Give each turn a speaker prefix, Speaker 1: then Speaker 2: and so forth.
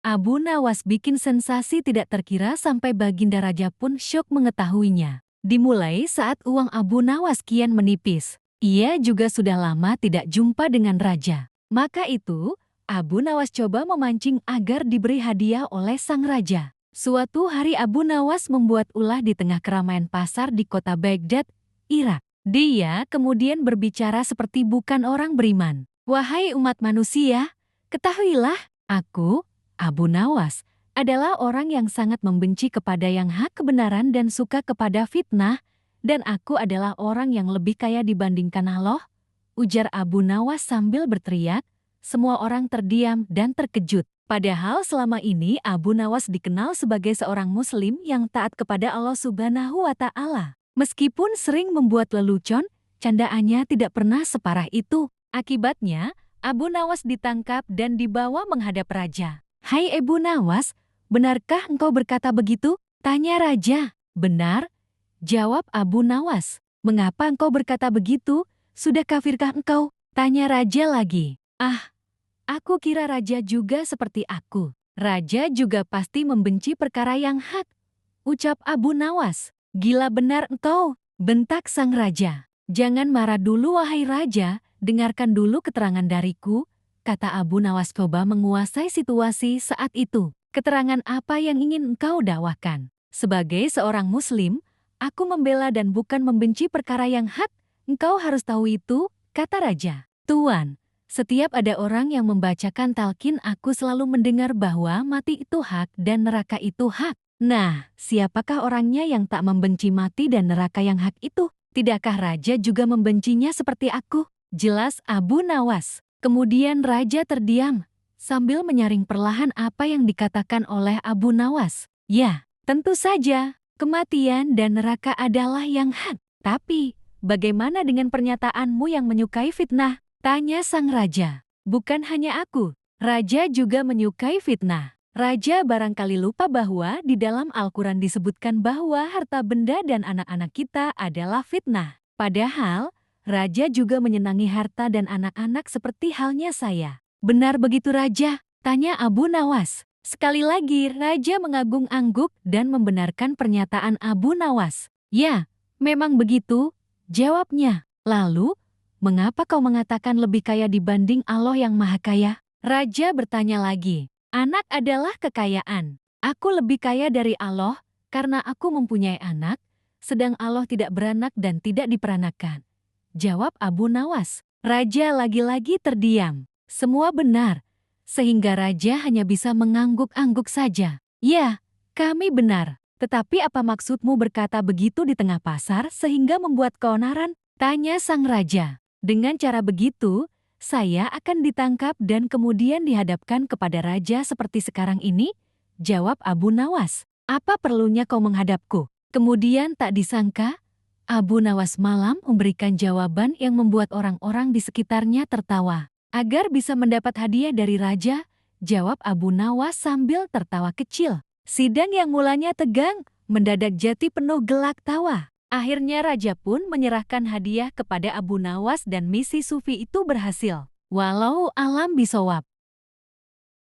Speaker 1: Abu Nawas bikin sensasi tidak terkira sampai Baginda Raja pun syok mengetahuinya. Dimulai saat uang Abu Nawas kian menipis. Ia juga sudah lama tidak jumpa dengan Raja. Maka itu, Abu Nawas coba memancing agar diberi hadiah oleh sang Raja. Suatu hari Abu Nawas membuat ulah di tengah keramaian pasar di kota Baghdad, Irak. Dia kemudian berbicara seperti bukan orang beriman. Wahai umat manusia, ketahuilah, aku, Abu Nawas, adalah orang yang sangat membenci kepada yang hak kebenaran dan suka kepada fitnah, dan aku adalah orang yang lebih kaya dibandingkan Allah, ujar Abu Nawas sambil berteriak. Semua orang terdiam dan terkejut. Padahal selama ini Abu Nawas dikenal sebagai seorang muslim yang taat kepada Allah Subhanahu wa Ta'ala. Meskipun sering membuat lelucon, candaannya tidak pernah separah itu. Akibatnya, Abu Nawas ditangkap dan dibawa menghadap Raja. Hai Abu Nawas, benarkah engkau berkata begitu? Tanya Raja. Benar, jawab Abu Nawas. Mengapa engkau berkata begitu? Sudah kafirkah engkau? Tanya Raja lagi. Ah, aku kira Raja juga seperti aku. Raja juga pasti membenci perkara yang hak, ucap Abu Nawas. Gila benar engkau, bentak sang Raja. Jangan marah dulu wahai Raja, dengarkan dulu keterangan dariku, kata Abu Nawas coba menguasai situasi saat itu. Keterangan apa yang ingin engkau dakwahkan? Sebagai seorang muslim, aku membela dan bukan membenci perkara yang hak, engkau harus tahu itu, kata Raja. Tuan, setiap ada orang yang membacakan talqin aku selalu mendengar bahwa mati itu hak dan neraka itu hak. Nah, siapakah orangnya yang tak membenci mati dan neraka yang hak itu? Tidakkah Raja juga membencinya seperti aku? Jelas Abu Nawas. Kemudian Raja terdiam, sambil menyaring perlahan apa yang dikatakan oleh Abu Nawas. Ya, tentu saja, kematian dan neraka adalah yang hak. Tapi, bagaimana dengan pernyataanmu yang menyukai fitnah? Tanya sang Raja. Bukan hanya aku, Raja juga menyukai fitnah. Raja barangkali lupa bahwa di dalam Al-Quran disebutkan bahwa harta benda dan anak-anak kita adalah fitnah. Padahal, Raja juga menyenangi harta dan anak-anak seperti halnya saya. Benar begitu Raja? Tanya Abu Nawas. Sekali lagi Raja mengagung-angguk dan membenarkan pernyataan Abu Nawas. Ya, memang begitu, jawabnya. Lalu, mengapa kau mengatakan lebih kaya dibanding Allah yang Maha Kaya? Raja bertanya lagi. Anak adalah kekayaan. Aku lebih kaya dari Allah karena aku mempunyai anak, sedang Allah tidak beranak dan tidak diperanakan. Jawab Abu Nawas. Raja lagi-lagi terdiam. Semua benar, sehingga Raja hanya bisa mengangguk-angguk saja. Ya, kami benar. Tetapi apa maksudmu berkata begitu di tengah pasar sehingga membuat keonaran? Tanya sang Raja. Dengan cara begitu, saya akan ditangkap dan kemudian dihadapkan kepada Raja seperti sekarang ini? Jawab Abu Nawas. Apa perlunya kau menghadapku? Kemudian tak disangka, Abu Nawas malam memberikan jawaban yang membuat orang-orang di sekitarnya tertawa. Agar bisa mendapat hadiah dari Raja, jawab Abu Nawas sambil tertawa kecil. Sidang yang mulanya tegang, mendadak jadi penuh gelak tawa. Akhirnya Raja pun menyerahkan hadiah kepada Abu Nawas dan misi sufi itu berhasil. Walau alam bisawab.